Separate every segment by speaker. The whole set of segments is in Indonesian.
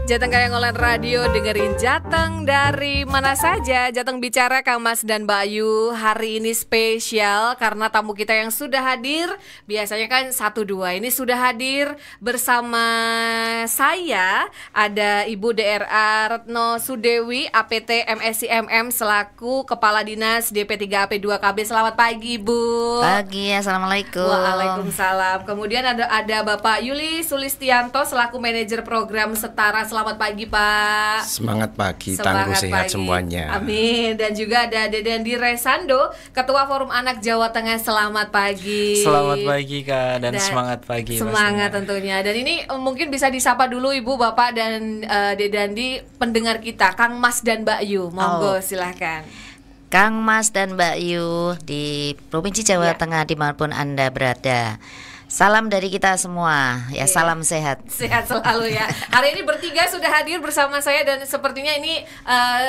Speaker 1: Jateng Gayeng Online Radio, dengerin Jateng dari mana saja. Jateng bicara Kang Mas dan Mbak Ayu. Hari ini spesial karena tamu kita yang sudah hadir, biasanya kan 1-2, ini sudah hadir bersama saya. Ada Ibu DRA Retno Sudewi, APT MSc MM selaku Kepala Dinas DP3AP2KB. Selamat pagi Ibu.
Speaker 2: Pagi, assalamualaikum.
Speaker 1: Waalaikumsalam. Kemudian ada Bapak Yuli Sulistianto selaku Manajer Program Setara. Selamat pagi Pak.
Speaker 3: Semangat pagi, tangguh sehat semuanya.
Speaker 1: Amin. Dan juga ada Dedandi Resando, Ketua Forum Anak Jawa Tengah. Selamat pagi.
Speaker 3: Selamat pagi Kak, dan semangat pagi.
Speaker 1: Semangat tentunya. Dan ini mungkin bisa disapa dulu Ibu, Bapak dan Dedandi, pendengar kita, Kang Mas dan Mbak Yu. Monggo silahkan.
Speaker 2: Kang Mas dan Mbak Yu di Provinsi Jawa Tengah dimanapun Anda berada. Salam dari kita semua, salam sehat.
Speaker 1: Sehat selalu ya. Hari ini bertiga sudah hadir bersama saya dan sepertinya ini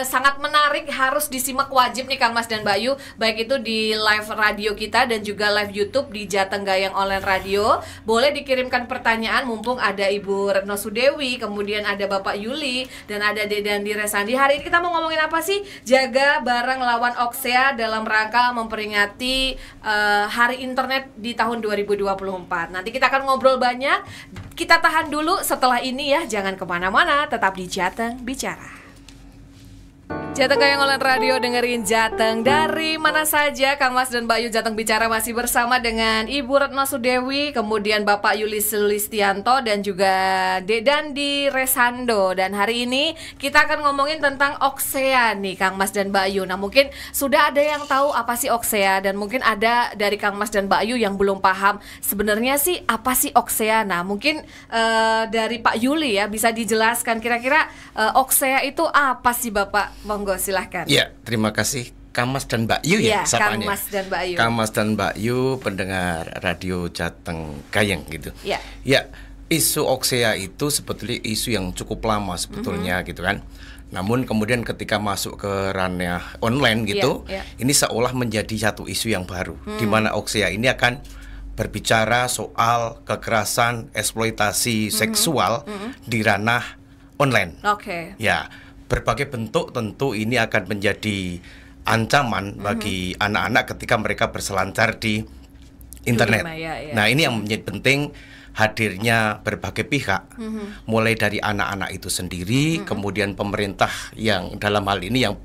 Speaker 1: sangat menarik, harus disimak, wajib nih Kang Mas dan Mbak Yu. Baik itu di live radio kita dan juga live YouTube di Jateng Gayeng Online Radio. Boleh dikirimkan pertanyaan, mumpung ada Ibu Retno Sudewi, kemudian ada Bapak Yuli dan ada Dedandi Resandi. Hari ini kita mau ngomongin apa sih? Jaga barang lawan Oksea dalam rangka memperingati Hari Internet di tahun 2024. Nanti kita akan ngobrol banyak. Kita tahan dulu, setelah ini ya, jangan kemana-mana, tetap di Jateng Bicara. Jateng Gayeng Online Radio, dengerin Jateng dari mana saja. Kang Mas dan Mbak Yu, Jateng Bicara masih bersama dengan Ibu Retno Sudewi, kemudian Bapak Yuli Sulistianto dan juga Dedandi Resando. Dan hari ini kita akan ngomongin tentang Oksea nih Kang Mas dan Mbak Yu. Nah mungkin sudah ada yang tahu apa sih Oksea, dan mungkin ada dari Kang Mas dan Mbak Yu yang belum paham sebenarnya sih apa sih Oksea. Nah mungkin dari Pak Yuli ya bisa dijelaskan kira-kira Oksea itu apa sih Bapak? Monggo silahkan.
Speaker 3: Ya, terima kasih Kang Mas dan Mbak Yu ya,
Speaker 1: Kang Mas dan Mbak Yu.
Speaker 3: Kang Mas dan Mbak Yu, pendengar radio Jateng Gayeng gitu.
Speaker 1: Ya.
Speaker 3: Ya, isu Oksea itu sebetulnya isu yang cukup lama sebetulnya gitu kan. Namun kemudian ketika masuk ke ranah online gitu, ini seolah menjadi satu isu yang baru, di mana Oksea ini akan berbicara soal kekerasan, eksploitasi seksual di ranah online. Ya, berbagai bentuk tentu ini akan menjadi ancaman bagi anak-anak ketika mereka berselancar di internet. Nah ini yang menjadi penting hadirnya berbagai pihak, mulai dari anak-anak itu sendiri, kemudian pemerintah yang dalam hal ini yang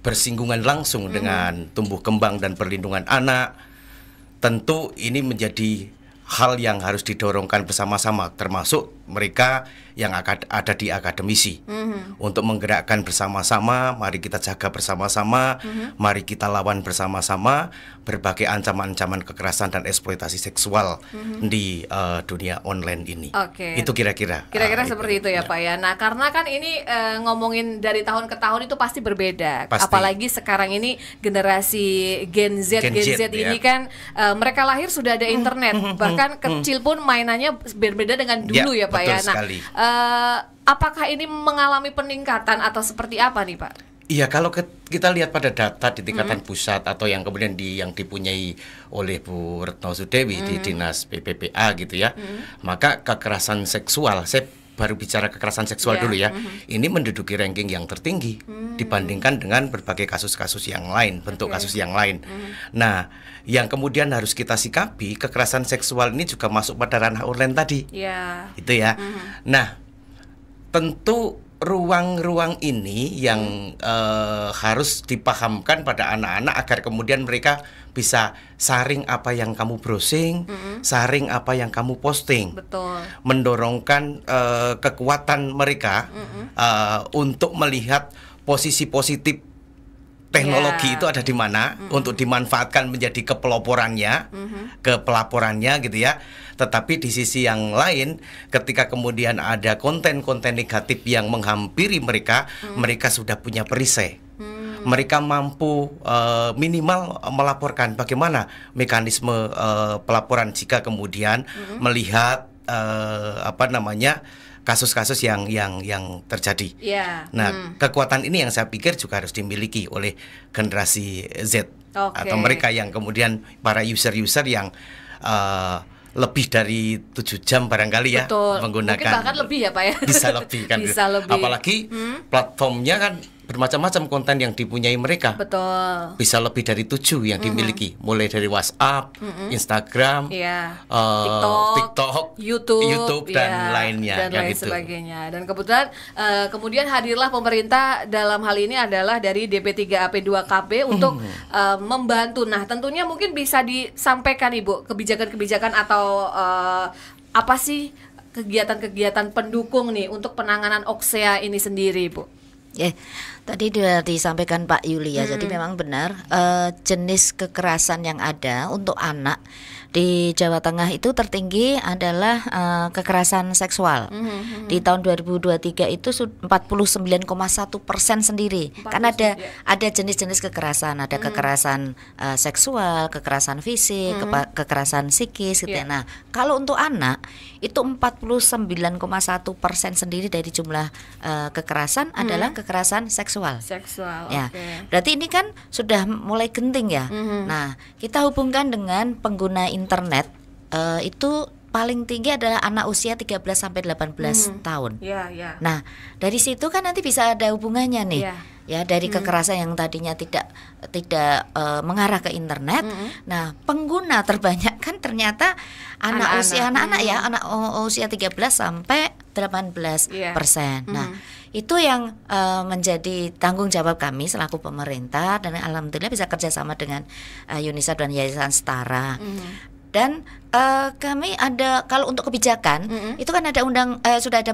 Speaker 3: bersinggungan langsung dengan tumbuh kembang dan perlindungan anak. Tentu ini menjadi hal yang harus didorongkan bersama-sama, termasuk mereka yang ada di akademisi, untuk menggerakkan bersama-sama. Mari kita jaga bersama-sama, mari kita lawan bersama-sama berbagai ancaman-ancaman kekerasan dan eksploitasi seksual di dunia online ini. Itu kira-kira
Speaker 1: seperti itu ya Pak ya. Nah karena kan ini ngomongin dari tahun ke tahun itu pasti berbeda. Apalagi sekarang ini generasi Gen Z ini kan mereka lahir sudah ada internet, bahkan kecil pun mainannya berbeda dengan dulu ya Pak ya. Nah apakah ini mengalami peningkatan atau seperti apa nih Pak?
Speaker 3: Iya, kalau kita lihat pada data di tingkatan pusat atau yang kemudian yang dipunyai oleh Bu Retno Sudewi di Dinas PPPA gitu ya, maka kekerasan seksual, saya baru bicara kekerasan seksual dulu ya, ini menduduki ranking yang tertinggi dibandingkan dengan berbagai kasus-kasus yang lain, bentuk kasus yang lain. Nah, yang kemudian harus kita sikapi, kekerasan seksual ini juga masuk pada ranah online tadi, itu ya. Nah, tentu ruang-ruang ini yang harus dipahamkan pada anak-anak agar kemudian mereka bisa saring apa yang kamu browsing, saring apa yang kamu posting.
Speaker 1: Betul.
Speaker 3: Mendorongkan kekuatan mereka untuk melihat posisi positif teknologi itu ada di mana, untuk dimanfaatkan menjadi kepelaporannya gitu ya. Tetapi di sisi yang lain, ketika kemudian ada konten-konten negatif yang menghampiri mereka, mereka sudah punya perisai. Mereka mampu minimal melaporkan bagaimana mekanisme pelaporan jika kemudian melihat kasus-kasus yang terjadi. Nah, kekuatan ini yang saya pikir juga harus dimiliki oleh generasi Z atau mereka yang kemudian para user-user yang lebih dari 7 jam barangkali ya.
Speaker 1: Betul.
Speaker 3: Menggunakan.
Speaker 1: Mungkin bahkan lebih ya Pak ya.
Speaker 3: Bisa lebih kan.
Speaker 1: Bisa lebih.
Speaker 3: Apalagi platformnya kan bermacam-macam konten yang dipunyai mereka.
Speaker 1: Betul.
Speaker 3: Bisa lebih dari 7 yang dimiliki, mulai dari WhatsApp, Instagram,
Speaker 1: TikTok, YouTube
Speaker 3: dan lainnya,
Speaker 1: dan lain sebagainya. Dan kebetulan kemudian hadirlah pemerintah dalam hal ini adalah dari DP3AP2KB untuk membantu. Nah, tentunya mungkin bisa disampaikan Ibu kebijakan-kebijakan atau apa sih kegiatan-kegiatan pendukung nih untuk penanganan Oksea ini sendiri, Bu?
Speaker 2: Tadi sudah disampaikan Pak Yuli ya. Jadi memang benar jenis kekerasan yang ada untuk anak di Jawa Tengah itu tertinggi adalah kekerasan seksual. Di tahun 2023 itu 49,1% sendiri. Kan ada jenis-jenis kekerasan, ada kekerasan seksual, kekerasan fisik, kekerasan psikis gitu. Nah, kalau untuk anak itu 49,1% sendiri dari jumlah kekerasan adalah kekerasan seksual. Ya, berarti ini kan sudah mulai genting ya. Nah, kita hubungkan dengan pengguna internet itu paling tinggi adalah anak usia 13 sampai 18 tahun. Nah, dari situ kan nanti bisa ada hubungannya nih. Ya, dari kekerasan yang tadinya tidak mengarah ke internet. Nah, pengguna terbanyak kan ternyata anak usia 13 sampai 18%. Nah, itu yang menjadi tanggung jawab kami selaku pemerintah, dan alhamdulillah bisa kerjasama dengan UNICEF dan Yayasan Setara. Dan kami ada, kalau untuk kebijakan itu kan ada sudah ada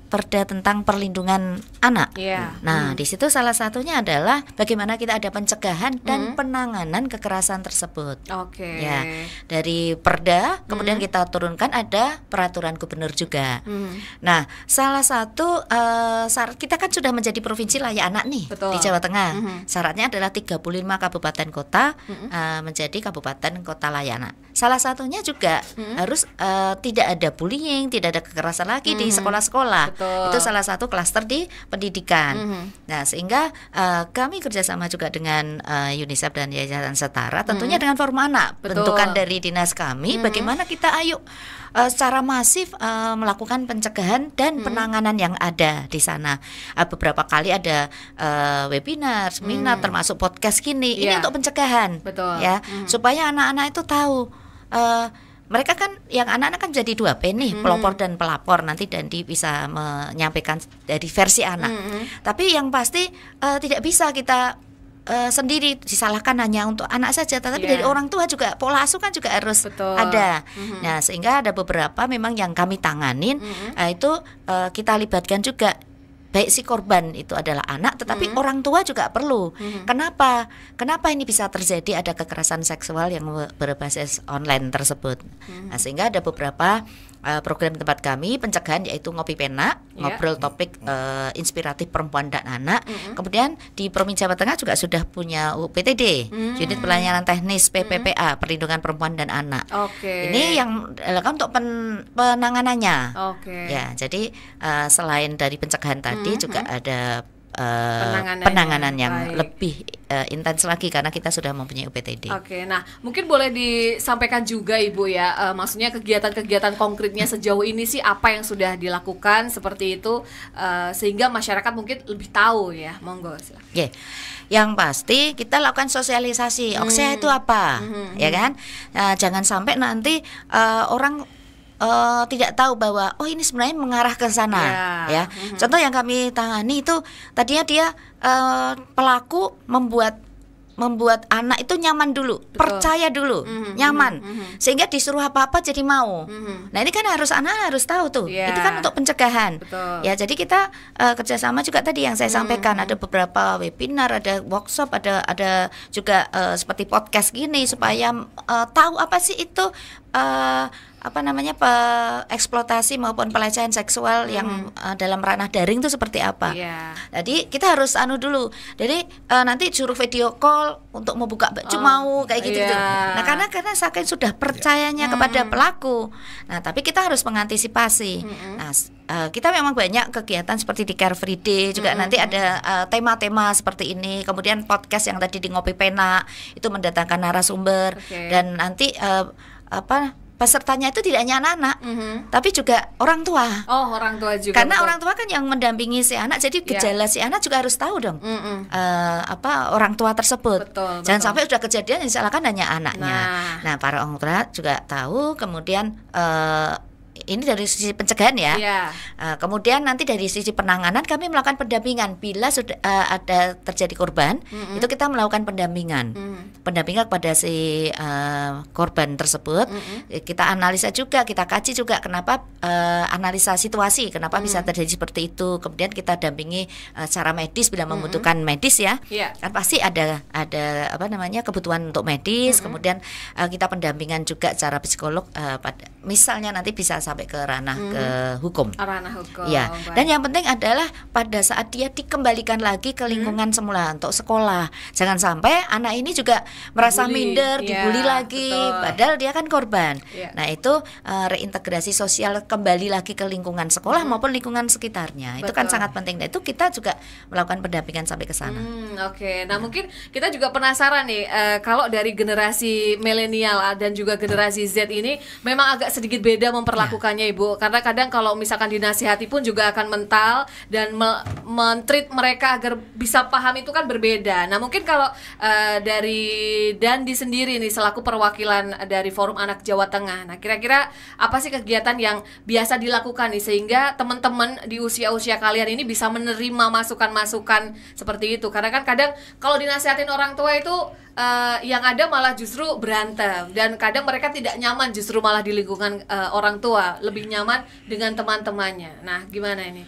Speaker 2: perda tentang perlindungan anak. Nah, di situ salah satunya adalah bagaimana kita ada pencegahan dan penanganan kekerasan tersebut. Ya, dari perda kemudian kita turunkan ada peraturan gubernur juga. Nah, salah satu syarat kita kan sudah menjadi provinsi layak anak nih. Di Jawa Tengah. Syaratnya adalah 35 kabupaten kota menjadi kabupaten kota layak anak. Salah satunya juga harus tidak ada bullying, tidak ada kekerasan lagi di sekolah-sekolah. Itu salah satu klaster di pendidikan. Nah, sehingga kami kerjasama juga dengan UNICEF dan Yayasan Setara, tentunya dengan Forum Anak. Bentukan dari dinas kami, bagaimana kita secara masif melakukan pencegahan dan penanganan yang ada di sana. Beberapa kali ada webinar, seminar, termasuk podcast gini. Ini untuk pencegahan, ya, supaya anak-anak itu tahu. Mereka kan, yang anak-anak kan jadi 2P nih, pelopor dan pelapor. Nanti Dandi bisa menyampaikan dari versi anak. Tapi yang pasti tidak bisa kita sendiri disalahkan hanya untuk anak saja, tetapi dari orang tua juga, pola asuh kan juga harus ada. Nah, sehingga ada beberapa memang yang kami tanganin, itu kita libatkan juga. Baik si korban itu adalah anak, tetapi orang tua juga perlu. Kenapa ini bisa terjadi, ada kekerasan seksual yang berbasis online tersebut. Nah, sehingga ada beberapa program tempat kami pencegahan, yaitu Ngopi Pena, ngobrol topik inspiratif perempuan dan anak. Kemudian di Provinsi Jawa Tengah juga sudah punya UPTD, Unit Pelayanan Teknis PPPA, Perlindungan Perempuan dan Anak. Ini yang dilakukan untuk penanganannya. Ya, jadi selain dari pencegahan tadi juga ada penanganan yang lebih intens lagi karena kita sudah mempunyai UPTD.
Speaker 1: Nah, mungkin boleh disampaikan juga Ibu ya, maksudnya kegiatan-kegiatan konkretnya sejauh ini sih apa yang sudah dilakukan seperti itu, sehingga masyarakat mungkin lebih tahu ya. Monggo silakan.
Speaker 2: Yang pasti kita lakukan sosialisasi. Oksea itu apa, ya kan? Jangan sampai nanti orang tidak tahu bahwa ini sebenarnya mengarah ke sana, ya. Contoh yang kami tangani itu tadinya dia pelaku membuat anak itu nyaman dulu, percaya dulu, nyaman, sehingga disuruh apa-apa jadi mau. Nah, ini kan anak harus tahu tuh. Itu kan untuk pencegahan. Ya, jadi kita kerjasama juga tadi yang saya sampaikan, ada beberapa webinar, ada workshop, ada juga seperti podcast gini supaya tahu apa sih itu eksploitasi maupun pelecehan seksual yang dalam ranah daring itu seperti apa. Jadi kita harus dulu. Jadi nanti suruh video call untuk membuka baju mau kayak gitu. Nah, karena saking sudah percayanya kepada pelaku. Nah, tapi kita harus mengantisipasi. Nah, kita memang banyak kegiatan seperti di Care Free Day juga, nanti ada tema-tema seperti ini. Kemudian podcast yang tadi di Ngopi Pena itu mendatangkan narasumber, dan nanti pesertanya itu tidak hanya anak-anak, tapi juga orang tua.
Speaker 1: Oh, orang tua juga.
Speaker 2: Karena orang tua kan yang mendampingi si anak, jadi gejala si anak juga harus tahu dong. Orang tua tersebut.
Speaker 1: Betul.
Speaker 2: Jangan sampai sudah kejadian yang disalahkan hanya anaknya. Nah, para orang tua juga tahu, kemudian ini dari sisi pencegahan ya. Kemudian nanti dari sisi penanganan kami melakukan pendampingan bila sudah ada terjadi korban, itu kita melakukan pendampingan kepada si korban tersebut. Kita analisa juga, kita kaji juga kenapa, analisa situasi kenapa bisa terjadi seperti itu. Kemudian kita dampingi secara medis bila membutuhkan medis ya. Kan pasti ada kebutuhan untuk medis. Kemudian kita pendampingan juga secara psikolog, misalnya nanti bisa sampai ke ranah ke hukum. Ya. Dan yang penting adalah pada saat dia dikembalikan lagi ke lingkungan semula untuk sekolah. Jangan sampai anak ini juga merasa minder, dibully lagi, padahal dia kan korban. Nah, itu reintegrasi sosial kembali lagi ke lingkungan sekolah maupun lingkungan sekitarnya. Itu kan sangat penting. Nah, itu kita juga melakukan pendampingan sampai ke sana.
Speaker 1: Nah, mungkin kita juga penasaran nih, kalau dari generasi milenial dan juga generasi Z ini memang agak sedikit beda memperlakukannya, Ibu. Karena kadang kalau misalkan dinasihati pun juga akan mental dan men-treat mereka agar bisa paham itu kan berbeda. Nah, mungkin kalau dari Dandi sendiri nih selaku perwakilan dari Forum Anak Jawa Tengah. Nah, kira-kira apa sih kegiatan yang biasa dilakukan nih sehingga teman-teman di usia-usia kalian ini bisa menerima masukan-masukan seperti itu? Karena kan kadang kalau dinasihatin orang tua itu yang ada malah justru berantem, dan kadang mereka tidak nyaman justru malah di lingkungan orang tua, lebih nyaman dengan teman-temannya. Nah, gimana ini?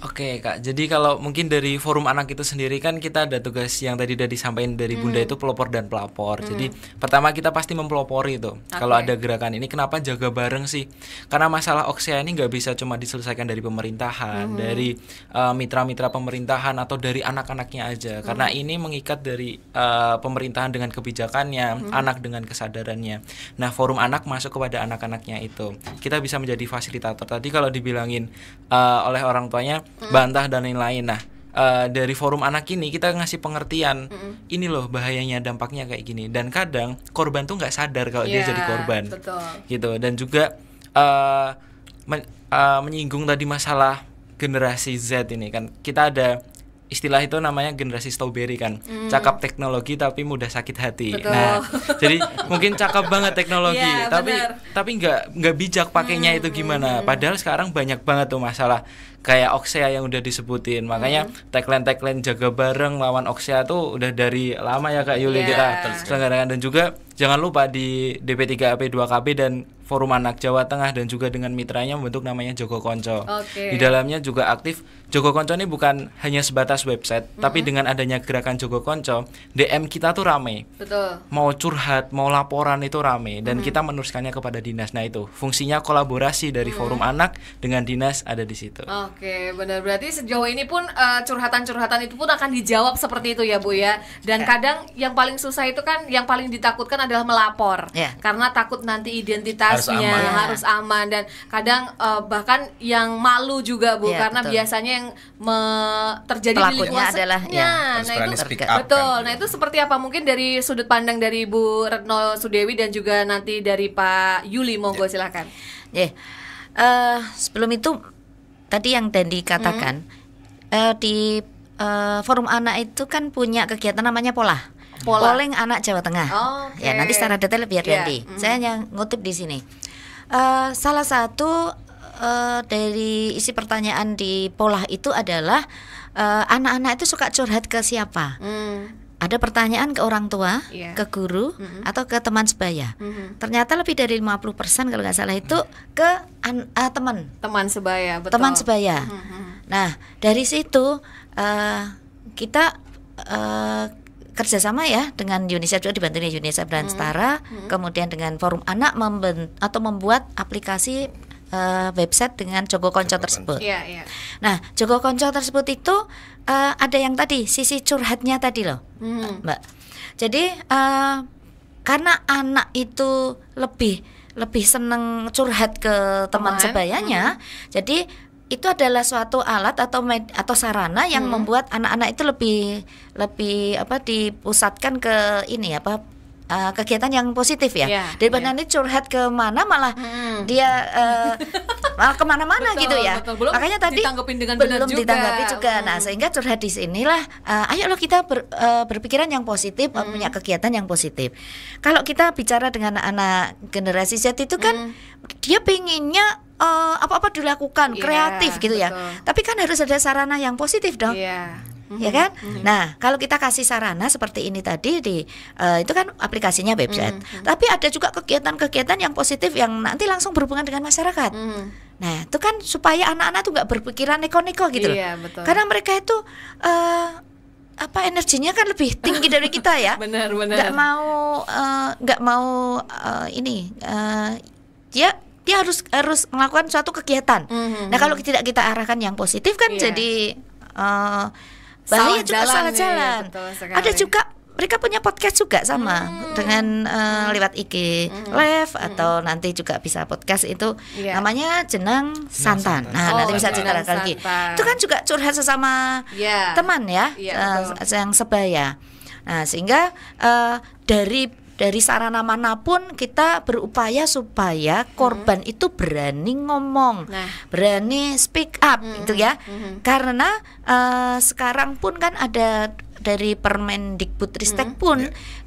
Speaker 4: Oke Kak, jadi kalau mungkin dari Forum Anak itu sendiri kan kita ada tugas yang tadi udah disampaikan dari Bunda itu pelopor dan pelapor. Jadi pertama kita pasti mempelopori itu. Kalau ada gerakan ini kenapa jaga bareng sih? Karena masalah Oksea ini nggak bisa cuma diselesaikan dari pemerintahan, dari mitra-mitra pemerintahan atau dari anak-anaknya aja. Karena ini mengikat dari pemerintahan dengan kebijakannya, anak dengan kesadarannya. Nah, Forum Anak masuk kepada anak-anaknya itu. Kita bisa menjadi fasilitator. Tadi kalau dibilangin oleh orang tuanya bantah dan lain-lain. Nah, dari Forum Anak ini kita ngasih pengertian, ini loh bahayanya, dampaknya kayak gini. Dan kadang korban tuh nggak sadar kalau dia jadi korban, gitu. Dan juga menyinggung tadi masalah generasi Z ini kan, kita ada istilah itu namanya generasi strawberry kan, cakap teknologi tapi mudah sakit hati. Nah, jadi mungkin cakap banget teknologi, tapi nggak bijak pakainya itu gimana. Padahal sekarang banyak banget tuh masalah kayak Oksea yang udah disebutin. Makanya tagline jaga bareng lawan Oksea tuh udah dari lama ya Kak Yuli kita selenggarakan. Dan juga jangan lupa di DP3AP 2KB dan Forum Anak Jawa Tengah dan juga dengan mitranya membentuk namanya Jogo Konco. Di dalamnya juga aktif. Jogo Konco ini bukan hanya sebatas website, tapi dengan adanya gerakan Jogo Konco, DM kita tuh rame. Mau curhat, mau laporan itu rame, dan kita meneruskannya kepada dinas. Nah, itu fungsinya kolaborasi dari Forum Anak dengan dinas ada di situ.
Speaker 1: Oke, benar. Berarti sejauh ini pun curhatan-curhatan itu pun akan dijawab seperti itu ya Bu ya. Dan kadang yang paling susah itu kan, yang paling ditakutkan adalah melapor. Karena takut nanti identitasnya harus aman. Dan kadang bahkan yang malu juga Bu, karena biasanya yang terjadi di lingkungan
Speaker 2: adalah
Speaker 1: nah itu betul. Nah, itu seperti apa mungkin dari sudut pandang dari Bu Retno Sudewi dan juga nanti dari Pak Yuli, monggo silakan.
Speaker 2: Sebelum itu tadi yang Dandi katakan, di Forum Anak itu kan punya kegiatan namanya Polling Anak Jawa Tengah. Ya, nanti secara detail biar Dandi. Saya yang ngutip di sini. Salah satu dari isi pertanyaan di pola itu adalah anak-anak itu suka curhat ke siapa? Ada pertanyaan ke orang tua, ke guru, atau ke teman sebaya. Ternyata lebih dari 50% kalau nggak salah itu ke teman sebaya. Betul. Teman sebaya. Nah, dari situ kita kerjasama ya dengan UNICEF, juga dibantu UNICEF dan Setara, kemudian dengan Forum Anak membuat aplikasi website dengan Jogo Konco tersebut. Nah, Jogo Konco tersebut itu ada yang tadi sisi curhatnya tadi loh, Mbak. Jadi karena anak itu lebih seneng curhat ke teman sebayanya, jadi itu adalah suatu alat atau sarana yang membuat anak-anak itu lebih dipusatkan ke kegiatan yang positif ya. Daripada nanti curhat kemana malah dia malah kemana-mana gitu ya.
Speaker 1: Belum
Speaker 2: makanya tadi belum ditanggapi juga. Nah, sehingga curhat di sinilah ayo loh kita berpikiran yang positif, punya kegiatan yang positif. Kalau kita bicara dengan anak generasi Z itu kan dia pengennya apa-apa dilakukan, kreatif gitu ya. Tapi kan harus ada sarana yang positif dong. Ya kan? Nah, kalau kita kasih sarana seperti ini tadi itu kan aplikasinya website. Tapi ada juga kegiatan-kegiatan yang positif yang nanti langsung berhubungan dengan masyarakat. Nah, itu kan supaya anak-anak tuh nggak berpikiran neko-neko gitu loh. Karena mereka itu energinya kan lebih tinggi dari kita ya.
Speaker 1: Benar.
Speaker 2: Nggak mau dia harus melakukan suatu kegiatan. Nah, kalau tidak kita arahkan yang positif kan jadi bahaya juga, salah jalan. Ada juga mereka punya podcast juga sama dengan lewat IG Live atau nanti juga bisa podcast itu namanya Jenang Santan. Nah, nanti bisa cerita lagi. Itu kan juga curhat sesama teman ya, yang sebaya. Nah, sehingga dari sarana manapun kita berupaya supaya korban itu berani ngomong, berani speak up gitu ya. Karena sekarang pun kan ada dari Permendikbudristek pun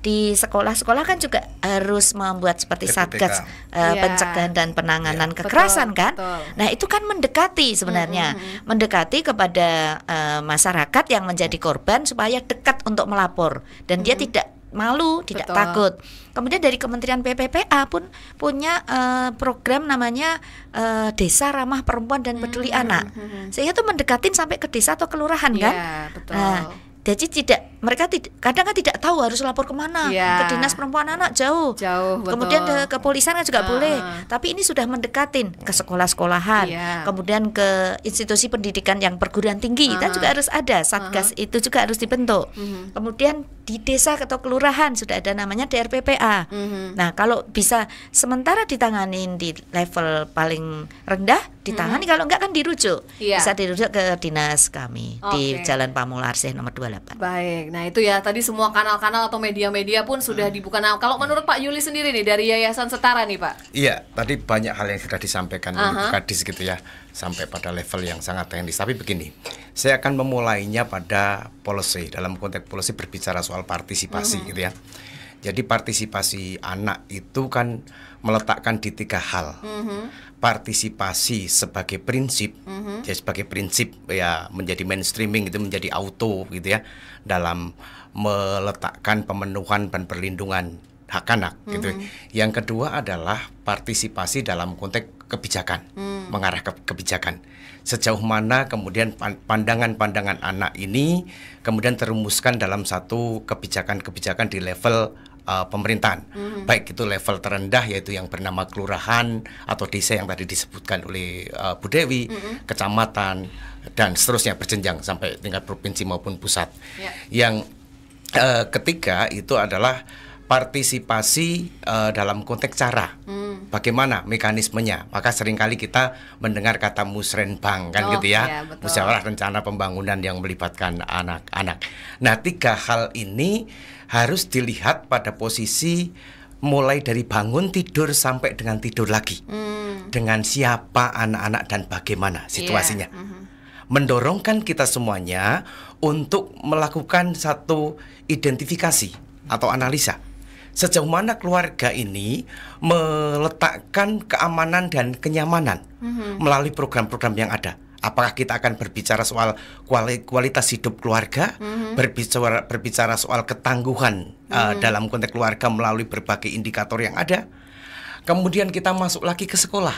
Speaker 2: di sekolah-sekolah kan juga harus membuat seperti Satgas pencegahan dan penanganan kekerasan kan. Nah, itu kan mendekati sebenarnya, mendekati kepada masyarakat yang menjadi korban supaya dekat untuk melapor dan dia tidak malu, tidak takut. Kemudian dari Kementerian PPPA pun punya program namanya Desa Ramah Perempuan dan Peduli Anak. Sehingga itu mendekatin sampai ke desa atau kelurahan kan. Nah, jadi mereka kadang kan tidak tahu harus lapor kemana, ke Dinas Perempuan Anak jauh. Kemudian ke kepolisian kan juga boleh. Tapi ini sudah mendekatin ke sekolah-sekolahan, kemudian ke institusi pendidikan yang perguruan tinggi, kita juga harus ada Satgas itu juga harus dibentuk. Kemudian di desa atau kelurahan sudah ada namanya DRPPA. Nah, kalau bisa sementara ditanganin di level paling rendah, ditangani, kalau enggak kan dirujuk. Bisa dirujuk ke dinas kami di Jalan Pamularsih nomor 28.
Speaker 1: Baik. Nah, itu ya tadi semua kanal-kanal atau media-media pun sudah dibuka. Nah, kalau menurut Pak Yuli sendiri nih dari Yayasan Setara nih, Pak.
Speaker 3: Iya, tadi banyak hal yang sudah disampaikan oleh Kadis gitu ya, sampai pada level yang sangat teknis. Tapi begini, saya akan memulainya pada policy. Dalam konteks policy berbicara soal partisipasi gitu ya. Jadi partisipasi anak itu kan meletakkan di 3 hal. Partisipasi sebagai prinsip, ya sebagai prinsip ya menjadi mainstreaming, itu menjadi auto gitu ya, dalam meletakkan pemenuhan dan perlindungan hak anak gitu. Yang kedua adalah partisipasi dalam konteks kebijakan, mengarah ke kebijakan. Sejauh mana kemudian pandangan-pandangan anak ini kemudian terumuskan dalam satu kebijakan-kebijakan di level pemerintahan, baik itu level terendah yaitu yang bernama kelurahan atau desa yang tadi disebutkan oleh Bu Dewi, kecamatan dan seterusnya berjenjang sampai tingkat provinsi maupun pusat. Yang ketiga itu adalah partisipasi dalam konteks cara, bagaimana mekanismenya. Maka seringkali kita mendengar kata musrenbang kan gitu ya, musyawarah rencana pembangunan yang melibatkan anak-anak. Nah, 3 hal ini harus dilihat pada posisi mulai dari bangun tidur sampai dengan tidur lagi. Dengan siapa anak-anak dan bagaimana situasinya. Mendorongkan kita semuanya untuk melakukan satu identifikasi atau analisa. Sejauh mana keluarga ini meletakkan keamanan dan kenyamanan melalui program-program yang ada. Apakah kita akan berbicara soal kualitas hidup keluarga, berbicara soal ketangguhan dalam konteks keluarga melalui berbagai indikator yang ada. Kemudian kita masuk lagi ke sekolah.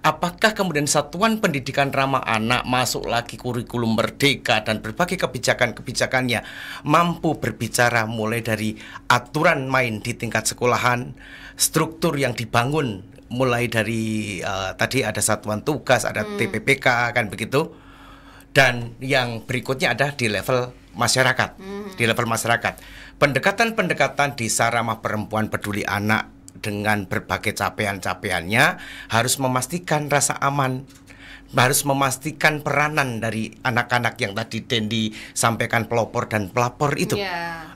Speaker 3: Apakah kemudian satuan pendidikan ramah anak masuk lagi kurikulum merdeka dan berbagai kebijakan-kebijakannya mampu berbicara mulai dari aturan main di tingkat sekolahan, struktur yang dibangun mulai dari tadi ada satuan tugas, ada TPPK kan begitu. Dan yang berikutnya ada di level masyarakat. Di level masyarakat, pendekatan-pendekatan desa ramah perempuan peduli anak dengan berbagai capaian-capaiannya harus memastikan rasa aman harus memastikan peranan dari anak-anak yang tadi Dendi sampaikan, pelopor dan pelapor itu.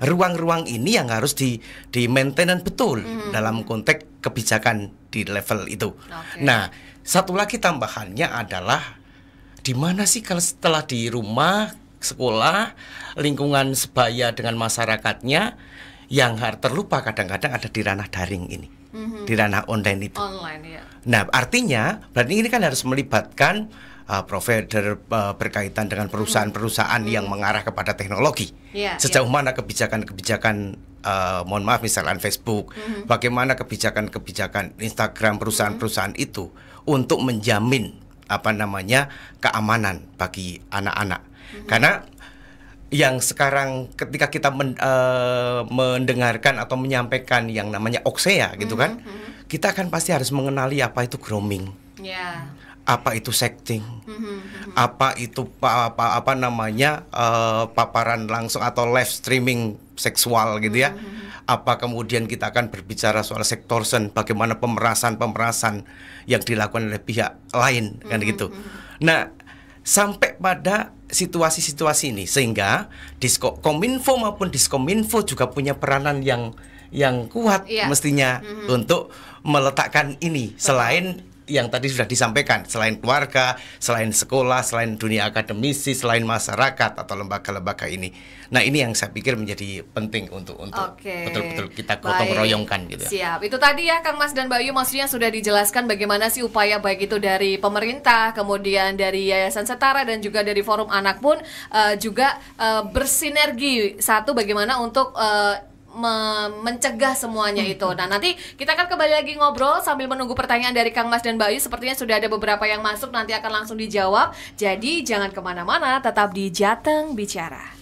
Speaker 3: Ruang-ruang ini yang harus di maintenance betul dalam konteks kebijakan di level itu. Nah, satu lagi tambahannya adalah di mana sih kalau setelah di rumah, sekolah, lingkungan sebaya dengan masyarakatnya, yang terlupa kadang-kadang ada di ranah daring ini, di ranah online itu. Nah, artinya berarti ini kan harus melibatkan provider berkaitan dengan perusahaan-perusahaan yang mengarah kepada teknologi. Sejauh mana kebijakan-kebijakan, mohon maaf misalkan Facebook, bagaimana kebijakan-kebijakan Instagram, perusahaan-perusahaan itu untuk menjamin keamanan bagi anak-anak. Karena yang sekarang ketika kita mendengarkan atau menyampaikan yang namanya oksea gitu kan, kita kan pasti harus mengenali apa itu grooming, apa itu sexting, apa itu paparan langsung atau live streaming seksual gitu ya. Apa kemudian kita akan berbicara soal extortion, bagaimana pemerasan yang dilakukan oleh pihak lain kan gitu. Nah, sampai pada situasi-situasi ini sehingga Kominfo maupun Diskominfo juga punya peranan yang kuat mestinya untuk meletakkan ini. Selain yang tadi sudah disampaikan, selain keluarga, selain sekolah, selain dunia akademisi, selain masyarakat atau lembaga-lembaga ini. Nah, ini yang saya pikir menjadi penting untuk betul-betul kita gotong royongkan gitu.
Speaker 1: Siap. Itu tadi ya Kang Mas dan Bayu, maksudnya sudah dijelaskan bagaimana sih upaya baik itu dari pemerintah, kemudian dari Yayasan Setara dan juga dari Forum Anak pun juga bersinergi satu bagaimana untuk mencegah semuanya itu. Nah, nanti kita akan kembali lagi ngobrol sambil menunggu pertanyaan dari Kang Mas dan Bayu. Sepertinya sudah ada beberapa yang masuk, nanti akan langsung dijawab. Jadi jangan kemana-mana, tetap di Jateng Bicara.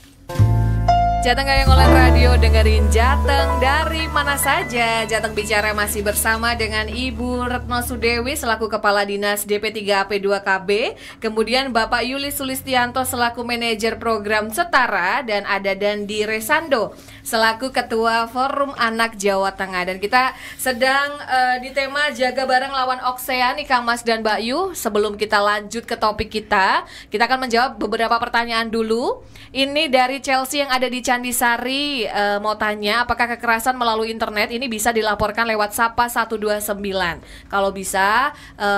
Speaker 1: Jateng Gayeng Online Radio, dengerin Jateng dari mana saja. Jateng Bicara masih bersama dengan Ibu Retno Sudewi selaku Kepala Dinas DP3AP2KB, kemudian Bapak Yuli Sulistianto selaku Manajer Program Setara, dan ada Dandi Resando selaku Ketua Forum Anak Jawa Tengah. Dan kita sedang di tema Jaga Bareng Lawan Oksea nih Kang Mas dan Mbak Yu. Sebelum kita lanjut ke topik kita akan menjawab beberapa pertanyaan dulu. Ini dari Chelsea yang ada di Candisari, mau tanya apakah kekerasan melalui internet ini bisa dilaporkan lewat Sapa 129. Kalau bisa,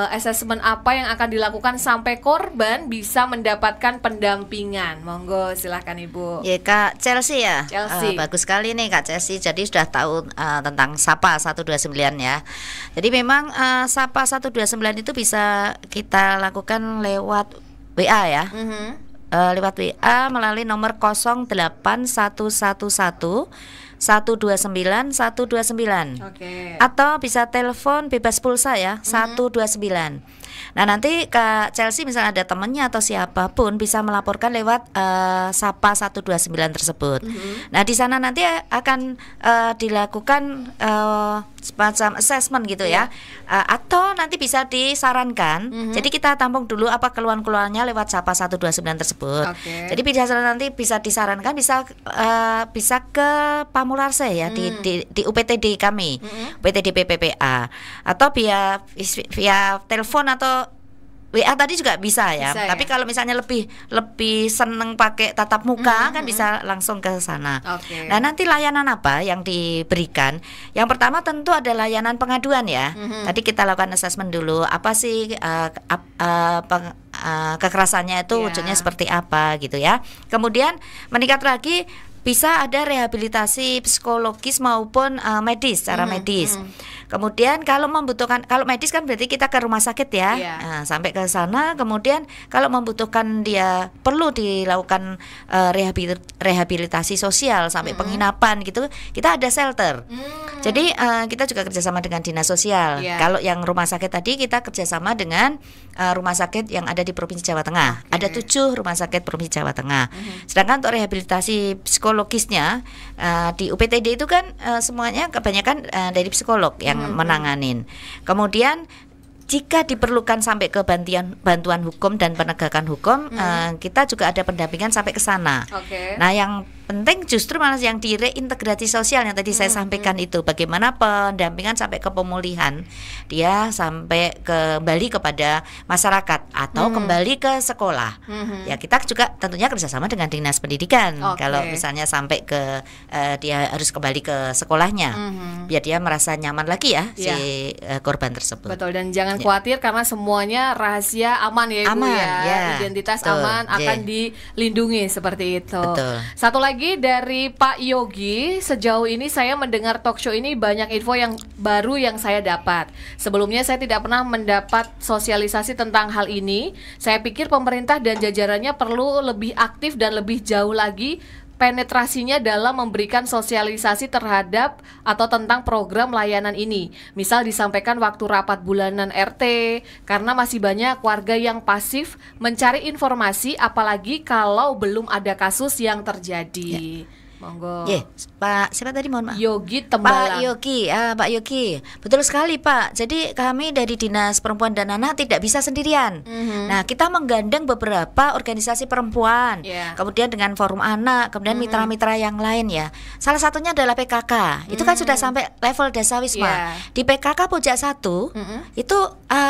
Speaker 1: asesmen apa yang akan dilakukan sampai korban bisa mendapatkan pendampingan? Monggo silahkan Ibu.
Speaker 2: Ya Kak Chelsea ya.
Speaker 1: Chelsea.
Speaker 2: Bagus sekali nih Kak Chelsea. Jadi sudah tahu tentang Sapa 129 ya. Jadi memang Sapa 129 itu bisa kita lakukan lewat WA ya. Lewat WA melalui nomor 08111 129 129. Atau bisa telepon bebas pulsa ya, 129. Nah, nanti Kak Chelsea misalnya ada temannya atau siapapun bisa melaporkan lewat Sapa 129 tersebut. Nah, di sana nanti akan dilakukan semacam assessment gitu ya. Atau nanti bisa disarankan. Jadi kita tampung dulu apa keluhan-keluhannya lewat Sapa 129 tersebut. Jadi nanti bisa disarankan, bisa ke Pamularse ya, di UPTD kami, UPTD PPPA, atau via telepon atau WA tadi juga bisa ya. Tapi kalau misalnya lebih seneng pakai tatap muka kan bisa langsung ke sana. Nah, nanti layanan apa yang diberikan? Yang pertama tentu ada layanan pengaduan ya. Tadi kita lakukan assessment dulu, apa sih kekerasannya itu wujudnya seperti apa gitu ya. Kemudian meningkat lagi bisa ada rehabilitasi psikologis maupun medis, secara medis. Kemudian kalau membutuhkan, kalau medis kan berarti kita ke rumah sakit ya. Nah, sampai ke sana, kemudian kalau membutuhkan dia perlu dilakukan rehabilitasi sosial sampai penginapan gitu, kita ada shelter. Jadi kita juga kerjasama dengan dinas sosial. Kalau yang rumah sakit tadi kita kerjasama dengan rumah sakit yang ada di Provinsi Jawa Tengah. Ada 7 rumah sakit Provinsi Jawa Tengah. Sedangkan untuk rehabilitasi psikologisnya di UPTD itu kan semuanya kebanyakan dari psikolog yang menanganin. Kemudian jika diperlukan sampai ke bantuan hukum dan penegakan hukum, kita juga ada pendampingan sampai ke sana. Nah, yang penting justru malah yang di reintegrasi sosial yang tadi saya sampaikan itu, bagaimana pendampingan sampai ke pemulihan, dia sampai kembali kepada masyarakat atau kembali ke sekolah. Ya kita juga tentunya kerjasama dengan dinas pendidikan. Kalau misalnya sampai ke dia harus kembali ke sekolahnya, biar dia merasa nyaman lagi ya si korban tersebut.
Speaker 1: Betul, dan jangan khawatir karena semuanya rahasia aman ya Ibu identitas aman akan dilindungi seperti itu.
Speaker 2: Betul.
Speaker 1: Satu lagi dari Pak Yogi, sejauh ini saya mendengar talk show ini banyak info yang baru yang saya dapat. Sebelumnya saya tidak pernah mendapat sosialisasi tentang hal ini. Saya pikir pemerintah dan jajarannya perlu lebih aktif dan lebih jauh lagi penetrasinya dalam memberikan sosialisasi terhadap atau tentang program layanan ini. Misal disampaikan waktu rapat bulanan RT, karena masih banyak warga yang pasif mencari informasi, apalagi kalau belum ada kasus yang terjadi. Monggo.
Speaker 2: Pak siapa tadi, mohon maaf?
Speaker 1: Yogi Tembalang.
Speaker 2: Pak Yogi, betul sekali Pak. Jadi kami dari Dinas Perempuan dan Anak tidak bisa sendirian. Nah, kita menggandeng beberapa organisasi perempuan, kemudian dengan forum anak, kemudian mitra-mitra yang lain ya. Salah satunya adalah PKK. Itu kan sudah sampai level Desa Wisma. Di PKK Pojok 1 itu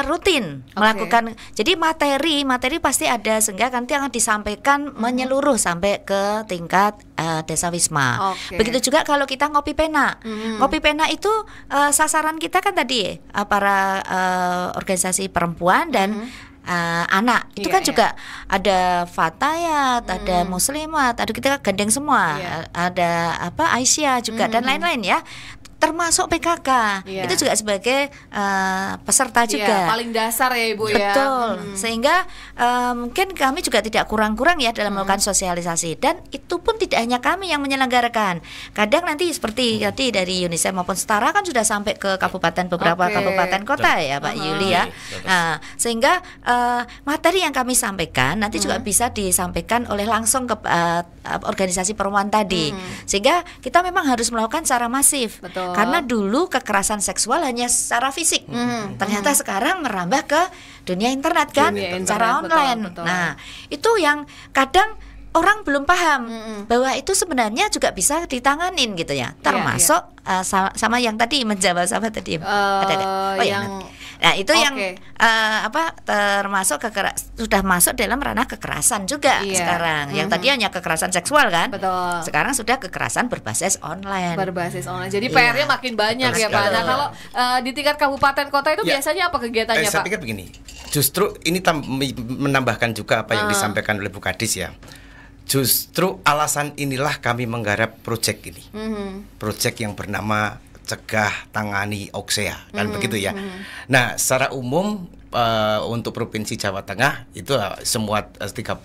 Speaker 2: rutin melakukan. Jadi materi pasti ada, sehingga nanti akan disampaikan menyeluruh sampai ke tingkat Desa Wisma. Begitu juga kalau kita ngopi pena. Ngopi pena itu sasaran kita kan tadi para organisasi perempuan dan anak. Itu kan juga ada Fatayat, ada Muslimat, ada kita gandeng semua. Ada Aisyah juga dan lain-lain ya. Termasuk PKK itu juga sebagai peserta juga.
Speaker 1: Paling dasar ya Ibu
Speaker 2: ya. Betul. Sehingga mungkin kami juga tidak kurang-kurang ya dalam melakukan sosialisasi, dan itu pun tidak hanya kami yang menyelenggarakan. Kadang nanti seperti tadi dari UNICEF maupun Setara kan sudah sampai ke kabupaten, beberapa kabupaten kota ya Pak Yuli ya. Nah, sehingga materi yang kami sampaikan nanti juga bisa disampaikan oleh langsung ke organisasi perempuan tadi. Sehingga kita memang harus melakukan secara masif.
Speaker 1: Betul.
Speaker 2: Karena dulu kekerasan seksual hanya secara fisik, ternyata sekarang merambah ke dunia internet kan, secara online.
Speaker 1: Betul.
Speaker 2: Nah, itu yang kadang orang belum paham bahwa itu sebenarnya juga bisa ditanganin gitu ya. Termasuk sama yang tadi menjawab sama tadi ada yang nah itu yang termasuk sudah masuk dalam ranah kekerasan juga sekarang. Yang tadi hanya kekerasan seksual kan.
Speaker 1: Betul.
Speaker 2: Sekarang sudah kekerasan berbasis online.
Speaker 1: Jadi PR-nya makin banyak ya Pak. Nah, kalau di tingkat kabupaten kota itu biasanya apa kegiatannya Pak?
Speaker 3: Saya pikir begini. Justru ini menambahkan juga apa yang disampaikan oleh Bu Kadis ya. Justru alasan inilah kami menggarap proyek ini. Proyek yang bernama Cegah Tangani Oksea kan begitu ya. Nah, secara umum untuk Provinsi Jawa Tengah itu semua 35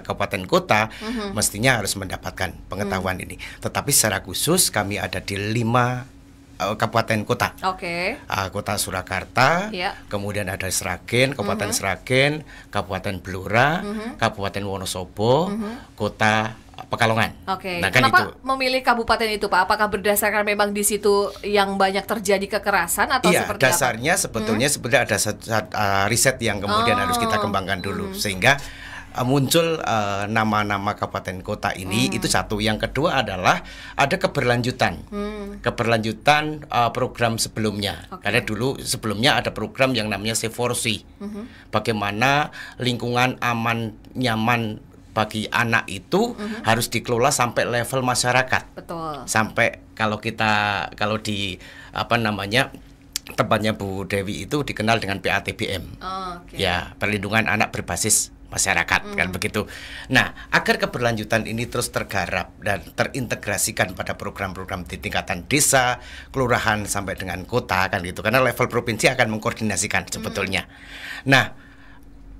Speaker 3: kabupaten kota mestinya harus mendapatkan pengetahuan ini. Tetapi secara khusus kami ada di 5 kabupaten kota. Kota Surakarta, kemudian ada Sragen, Kabupaten Sragen, Kabupaten Blora, Kabupaten Wonosobo, Kota Pekalongan.
Speaker 1: Nah, kenapa memilih kabupaten itu Pak? Apakah berdasarkan memang di situ yang banyak terjadi kekerasan atau seperti
Speaker 3: dasarnya apa? Sebetulnya ada riset yang kemudian harus kita kembangkan dulu sehingga muncul nama-nama kabupaten kota ini. Itu satu. Yang kedua adalah ada keberlanjutan program sebelumnya. Karena dulu sebelumnya ada program yang namanya Seforsi. Bagaimana lingkungan aman nyaman bagi anak itu harus dikelola sampai level masyarakat.
Speaker 1: Betul.
Speaker 3: Sampai kalau di tempatnya Bu Dewi itu dikenal dengan PATBM. Ya, perlindungan anak berbasis masyarakat kan begitu. Nah, agar keberlanjutan ini terus tergarap dan terintegrasikan pada program-program di tingkatan desa, kelurahan sampai dengan kota kan gitu. Karena level provinsi akan mengkoordinasikan sebetulnya. Nah,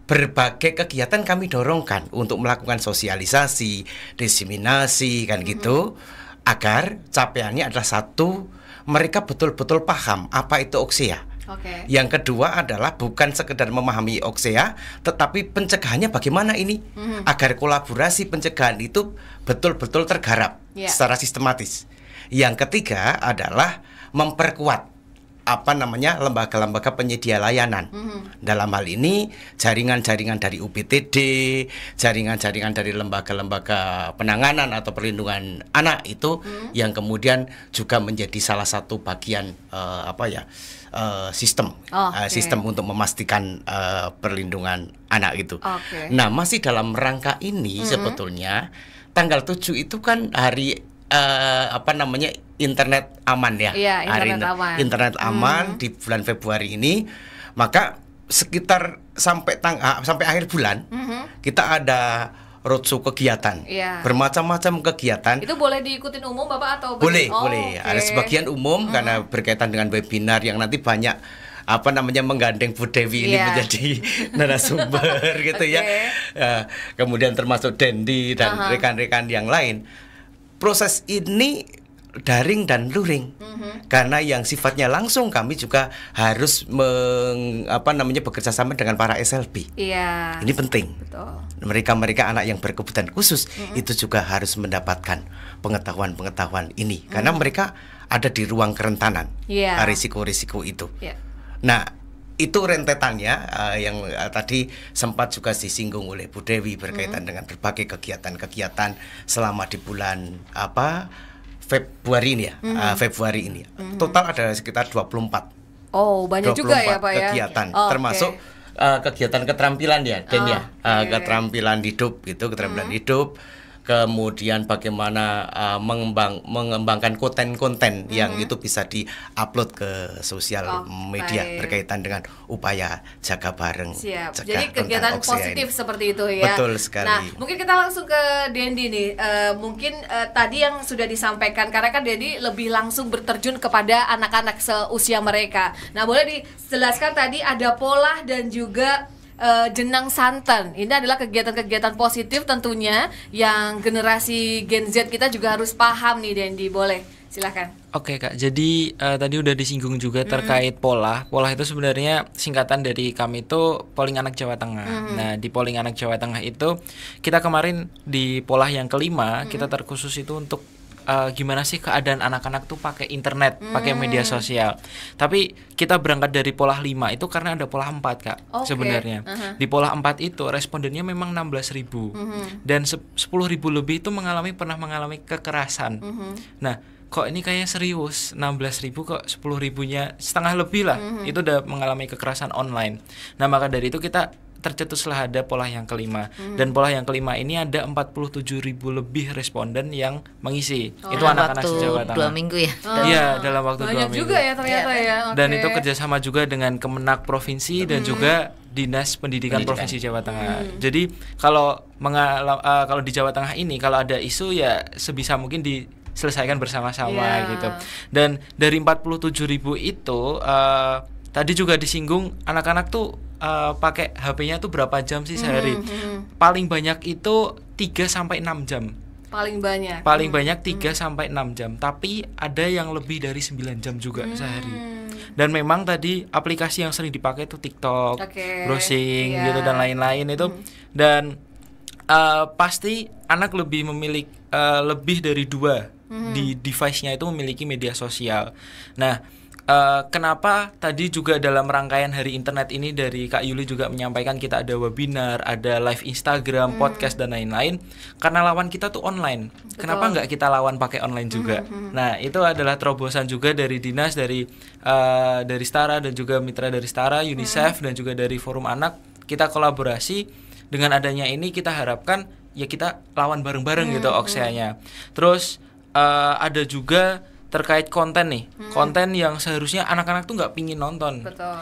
Speaker 3: berbagai kegiatan kami dorongkan untuk melakukan sosialisasi, diseminasi kan gitu, agar capaiannya adalah satu, mereka betul-betul paham apa itu Oksea. Yang kedua adalah bukan sekedar memahami Oksea, tetapi pencegahannya bagaimana ini, agar kolaborasi pencegahan itu betul-betul tergarap secara sistematis. Yang ketiga adalah memperkuat lembaga-lembaga penyedia layanan. Dalam hal ini jaringan-jaringan dari UPTD, jaringan-jaringan dari lembaga-lembaga penanganan atau perlindungan anak itu yang kemudian juga menjadi salah satu bagian sistem untuk memastikan perlindungan anak itu. Nah, masih dalam rangka ini sebetulnya tanggal 7 itu kan hari internet aman ya. Hari internet aman di bulan Februari ini. Maka sekitar sampai akhir bulan kita ada roadshow kegiatan, bermacam-macam kegiatan.
Speaker 1: Itu boleh diikutin umum Bapak atau
Speaker 3: boleh? Ada sebagian umum karena berkaitan dengan webinar yang nanti banyak menggandeng Bu Dewi ini menjadi narasumber gitu ya. Kemudian termasuk Dendi dan rekan-rekan yang lain. Proses ini daring dan luring karena yang sifatnya langsung kami juga harus bekerja sama dengan para SLB. Ini penting. Betul. Mereka anak yang berkebutuhan khusus itu juga harus mendapatkan pengetahuan ini karena mereka ada di ruang kerentanan risiko-risiko itu. Nah, itu rentetannya yang tadi sempat juga disinggung oleh Bu Dewi berkaitan dengan berbagai kegiatan-kegiatan selama di bulan Februari ini ya. Februari ini. Total ada sekitar 24.
Speaker 1: Oh, banyak juga ya, Pak ya.
Speaker 3: Kegiatan, termasuk kegiatan keterampilan ya, Den ya. Keterampilan hidup itu, keterampilan hidup. Kemudian bagaimana mengembangkan konten-konten yang itu bisa di-upload ke sosial media berkaitan dengan upaya jaga bareng.
Speaker 1: Jadi kegiatan positif seperti itu ya.
Speaker 3: Betul sekali.
Speaker 1: Nah, mungkin kita langsung ke Dendi nih. Mungkin tadi yang sudah disampaikan karena kan Dendi lebih langsung berterjun kepada anak-anak seusia mereka. Nah, boleh dijelaskan tadi ada pola dan juga jenang santan. Ini adalah kegiatan-kegiatan positif tentunya yang generasi Gen Z kita juga harus paham nih, Dendi. Boleh, silakan.
Speaker 4: Oke Kak, jadi tadi udah disinggung juga terkait pola. Pola itu sebenarnya singkatan dari kami itu Polling Anak Jawa Tengah. Nah, di Polling Anak Jawa Tengah itu kita kemarin di pola yang kelima kita terkhusus itu untuk gimana sih keadaan anak-anak tuh pakai internet, pakai media sosial. Tapi kita berangkat dari pola 5 itu karena ada pola 4 Kak. Sebenarnya. Di pola 4 itu respondennya memang 16.000. Dan 10.000 lebih itu pernah mengalami kekerasan. Nah, kok ini kayaknya serius, 16.000 kok 10.000-nya setengah lebih lah. Itu udah mengalami kekerasan online. Nah, maka dari itu kita tercetuslah ada pola yang kelima. Dan pola yang kelima ini ada 47.000 lebih responden yang mengisi. Itu anak-anak Jawa Tengah.
Speaker 2: 2 minggu ya?
Speaker 4: Iya, dalam waktu 2 minggu.
Speaker 1: Banyak juga ya ternyata ya.
Speaker 4: Dan itu kerjasama juga dengan Kemenak Provinsi dan juga Dinas Pendidikan Provinsi Jawa Tengah. Jadi kalau di Jawa Tengah ini kalau ada isu ya sebisa mungkin diselesaikan bersama-sama gitu. Dan dari 47.000 itu tadi juga disinggung anak-anak tuh pakai HP-nya tuh berapa jam sih sehari? Paling banyak itu 3 sampai 6 jam.
Speaker 1: Paling banyak
Speaker 4: 3 sampai 6 jam. Tapi ada yang lebih dari 9 jam juga sehari. Dan memang tadi aplikasi yang sering dipakai itu TikTok, browsing gitu dan lain-lain itu. Dan pasti anak lebih memiliki lebih dari 2 di device-nya itu memiliki media sosial. Nah, kenapa tadi juga dalam rangkaian hari internet ini dari Kak Yuli juga menyampaikan kita ada webinar, ada live Instagram, podcast dan lain-lain karena lawan kita tuh online. Betul. Kenapa nggak kita lawan pakai online juga? Nah, itu adalah terobosan juga dari dinas, dari Setara dan juga mitra dari Setara, UNICEF dan juga dari Forum Anak. Kita kolaborasi dengan adanya ini kita harapkan ya kita lawan bareng-bareng gitu Oksea-nya. Terus ada juga terkait konten nih, konten yang seharusnya anak-anak tuh nggak pingin nonton.
Speaker 1: Betul.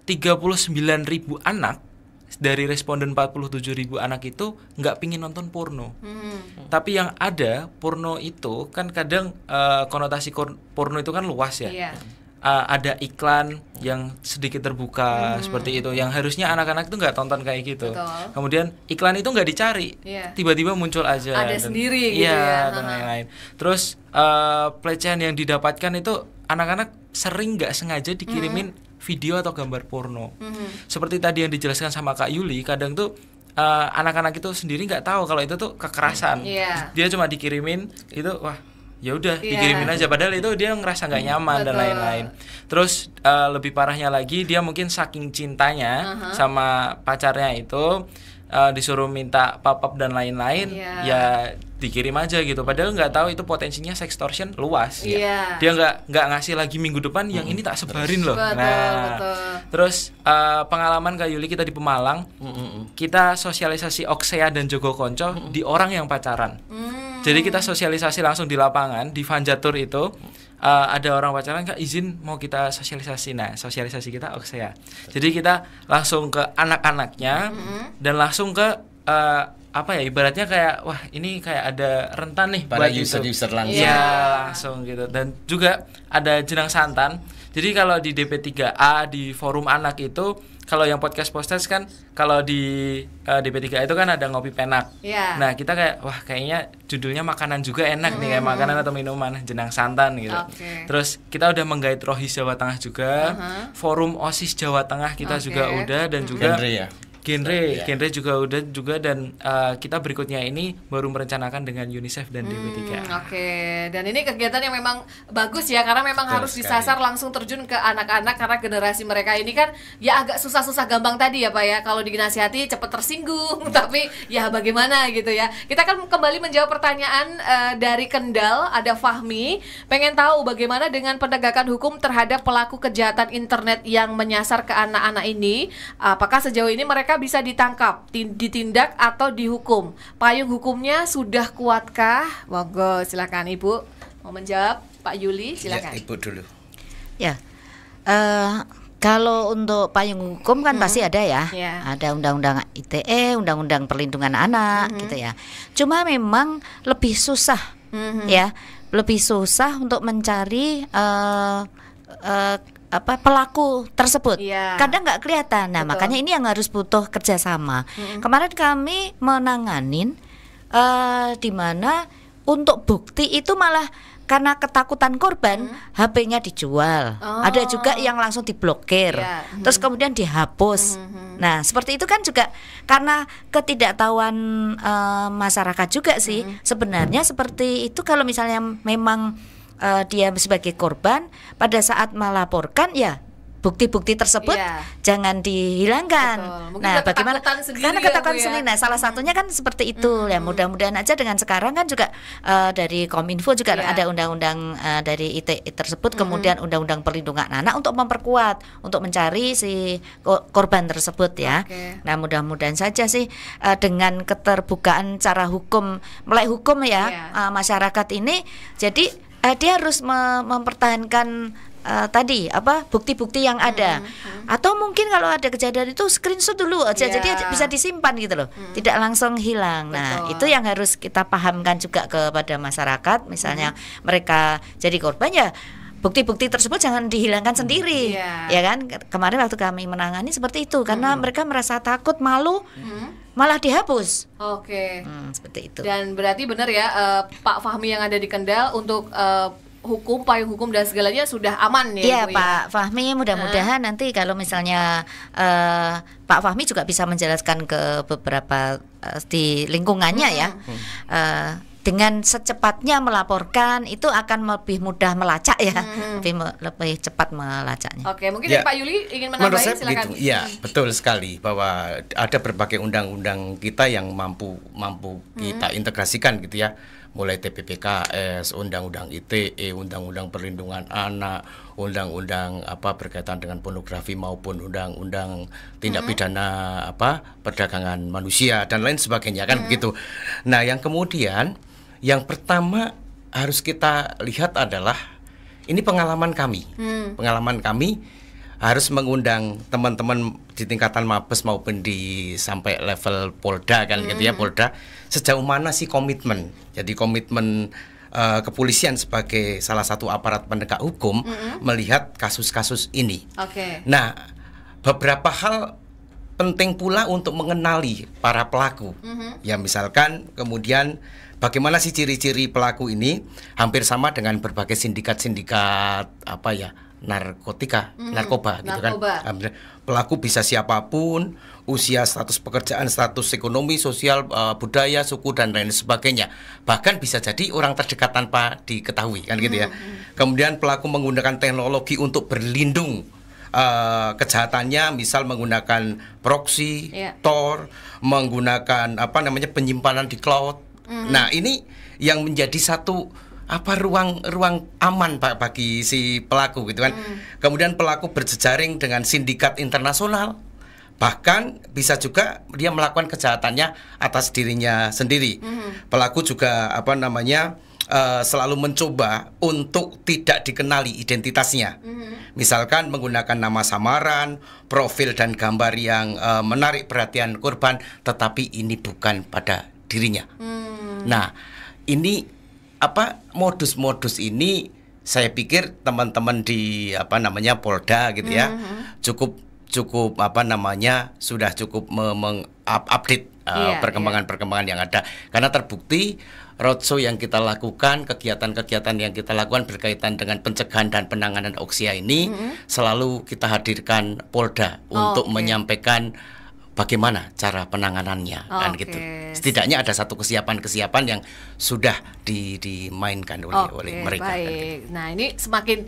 Speaker 4: 39.000 anak dari responden 47.000 anak itu nggak pingin nonton porno. Tapi yang ada porno itu kan kadang konotasi porno itu kan luas ya. Ada iklan yang sedikit terbuka seperti itu, yang harusnya anak-anak itu nggak tonton kayak gitu. Betul. Kemudian iklan itu nggak dicari, tiba-tiba muncul aja.
Speaker 1: Ada sendiri gitu ya.
Speaker 4: Dan lain-lain. Terus pelecehan yang didapatkan itu anak-anak sering nggak sengaja dikirimin video atau gambar porno. Seperti tadi yang dijelaskan sama Kak Yuli, kadang tuh anak-anak itu sendiri nggak tahu kalau itu tuh kekerasan. Dia cuma dikirimin itu, wah ya udah dikirimin aja, padahal itu dia ngerasa nggak nyaman dan lain-lain. Terus lebih parahnya lagi, dia mungkin saking cintanya sama pacarnya itu disuruh minta pap-up dan lain-lain, ya dikirim aja gitu, padahal nggak tahu itu potensinya sextortion luas. Dia nggak ngasih lagi minggu depan, yang ini tak sebarin loh. Terus pengalaman Kak Yuli, kita di Pemalang, kita sosialisasi Oksea dan Jogo Konco di orang yang pacaran. Jadi kita sosialisasi langsung di lapangan, di Vanjatur itu ada orang pacaran, Kak izin mau kita sosialisasi. Nah, sosialisasi kita Oksea. Jadi kita langsung ke anak-anaknya dan langsung ke apa ya, ibaratnya kayak wah ini kayak ada rentan nih
Speaker 3: pada
Speaker 4: buat
Speaker 3: user langsung.
Speaker 4: Iya, langsung gitu. Dan juga ada jenang santan. Jadi kalau di DP3A, di forum anak itu, kalau yang podcast kan kalau di DP3A itu kan ada ngopi penak. Nah, kita kayak wah kayaknya judulnya makanan juga enak nih, kayak makanan atau minuman, jenang santan gitu. Terus kita udah menggait Rohis Jawa Tengah juga, forum OSIS Jawa Tengah kita juga udah, dan juga genre juga udah juga, dan kita berikutnya ini baru merencanakan dengan UNICEF dan DP3.
Speaker 1: Dan ini kegiatan yang memang bagus ya, karena memang harus disasar langsung terjun ke anak-anak, karena generasi mereka ini kan ya agak susah-susah gampang tadi ya Pak ya, kalau dinasihati cepet tersinggung, tapi ya bagaimana gitu ya. Kita akan kembali menjawab pertanyaan dari Kendal, ada Fahmi, pengen tahu bagaimana dengan penegakan hukum terhadap pelaku kejahatan internet yang menyasar ke anak-anak ini, apakah sejauh ini mereka bisa ditangkap, ditindak atau dihukum? Payung hukumnya sudah kuatkah? Monggo silakan Ibu mau menjawab. Pak Yuli silakan.
Speaker 3: Ya, Ibu dulu.
Speaker 2: Ya, kalau untuk payung hukum kan pasti ada ya. Ada undang-undang ITE, undang-undang perlindungan anak gitu ya. Cuma memang lebih susah ya, lebih susah untuk mencari pelaku tersebut, kadang nggak kelihatan. Nah, makanya ini yang harus butuh kerjasama. Kemarin kami menanganin di mana untuk bukti itu malah karena ketakutan korban, HP-nya dijual. Ada juga yang langsung diblokir, terus kemudian dihapus. Nah, seperti itu kan juga karena ketidaktahuan masyarakat juga sih. Sebenarnya seperti itu, kalau misalnya memang dia sebagai korban, pada saat melaporkan ya bukti-bukti tersebut jangan dihilangkan. Nah, bagaimana? Karena ketakutan sendiri. Nah, salah satunya kan seperti itu. Ya, mudah-mudahan aja dengan sekarang kan juga dari Kominfo juga ada undang-undang dari ITE tersebut, kemudian undang-undang perlindungan anak untuk memperkuat, untuk mencari si korban tersebut ya. Nah, mudah-mudahan saja sih dengan keterbukaan cara hukum, melek hukum ya, masyarakat ini, jadi dia harus mempertahankan tadi bukti-bukti yang ada, atau mungkin kalau ada kejadian itu screenshot dulu aja, jadi bisa disimpan gitu loh, tidak langsung hilang. Nah, itu yang harus kita pahamkan juga kepada masyarakat. Misalnya mereka jadi korban, ya bukti-bukti tersebut jangan dihilangkan sendiri, ya kan. Kemarin waktu kami menangani seperti itu, karena mereka merasa takut, malu, malah dihapus. Seperti itu.
Speaker 1: Dan berarti benar ya, Pak Fahmi yang ada di Kendal, untuk hukum, payung hukum dan segalanya sudah aman ya.
Speaker 2: Iya, Pak Fahmi, mudah-mudahan nanti kalau misalnya Pak Fahmi juga bisa menjelaskan ke beberapa di lingkungannya ya, dengan secepatnya melaporkan itu akan lebih mudah melacak ya, lebih cepat melacaknya.
Speaker 1: Mungkin Pak Yuli ingin menambahin, silakan.
Speaker 3: Iya, betul sekali bahwa ada berbagai undang-undang kita yang mampu kita integrasikan gitu ya. Mulai TPPKS, Undang-Undang ITE, Undang-Undang Perlindungan Anak, Undang-Undang berkaitan dengan pornografi, maupun Undang-Undang Tindak Pidana Perdagangan Manusia dan lain sebagainya kan begitu. Nah, yang kemudian yang pertama harus kita lihat adalah ini pengalaman kami. Pengalaman kami harus mengundang teman-teman di tingkatan Mabes maupun di sampai level Polda kan gitu ya, Polda, sejauh mana sih komitmen. Jadi komitmen kepolisian sebagai salah satu aparat penegak hukum melihat kasus-kasus ini. Nah, beberapa hal penting pula untuk mengenali para pelaku. Ya, misalkan kemudian bagaimana sih ciri-ciri pelaku ini, hampir sama dengan berbagai sindikat-sindikat narkoba gitu kan. Pelaku bisa siapapun, usia, status pekerjaan, status ekonomi, sosial, budaya, suku dan lain sebagainya. Bahkan bisa jadi orang terdekat tanpa diketahui kan gitu ya. Kemudian pelaku menggunakan teknologi untuk berlindung kejahatannya, misal menggunakan proxy, Tor, menggunakan penyimpanan di cloud. Nah, ini yang menjadi satu ruang aman bagi si pelaku gitu kan. Kemudian pelaku berjejaring dengan sindikat internasional. Bahkan bisa juga dia melakukan kejahatannya atas dirinya sendiri. Pelaku juga selalu mencoba untuk tidak dikenali identitasnya. Misalkan menggunakan nama samaran, profil dan gambar yang menarik perhatian korban, tetapi ini bukan pada dirinya. Nah, ini modus-modus ini saya pikir teman-teman di Polda gitu ya, cukup sudah cukup mengupdate perkembangan-perkembangan yang ada, karena terbukti roadshow yang kita lakukan, kegiatan-kegiatan yang kita lakukan berkaitan dengan pencegahan dan penanganan oksia ini selalu kita hadirkan Polda untuk menyampaikan bagaimana cara penanganannya kan gitu. Setidaknya ada satu kesiapan yang sudah dimainkan oleh mereka.
Speaker 1: Baik.
Speaker 3: Kan gitu.
Speaker 1: Nah, ini semakin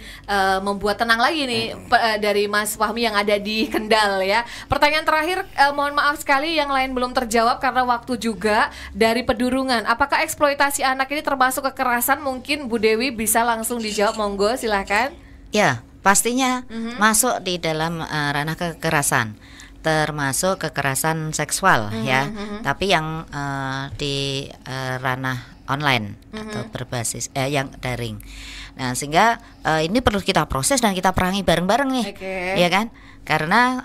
Speaker 1: membuat tenang lagi nih dari Mas Fahmi yang ada di Kendal ya. Pertanyaan terakhir, mohon maaf sekali yang lain belum terjawab karena waktu juga, dari Pedurungan. Apakah eksploitasi anak ini termasuk kekerasan? Mungkin Bu Dewi bisa langsung dijawab, monggo silahkan.
Speaker 2: Ya, pastinya masuk di dalam ranah kekerasan, termasuk kekerasan seksual ya, tapi yang di ranah online atau berbasis yang daring. Nah, sehingga ini perlu kita proses dan kita perangi bareng-bareng nih, ya kan? Karena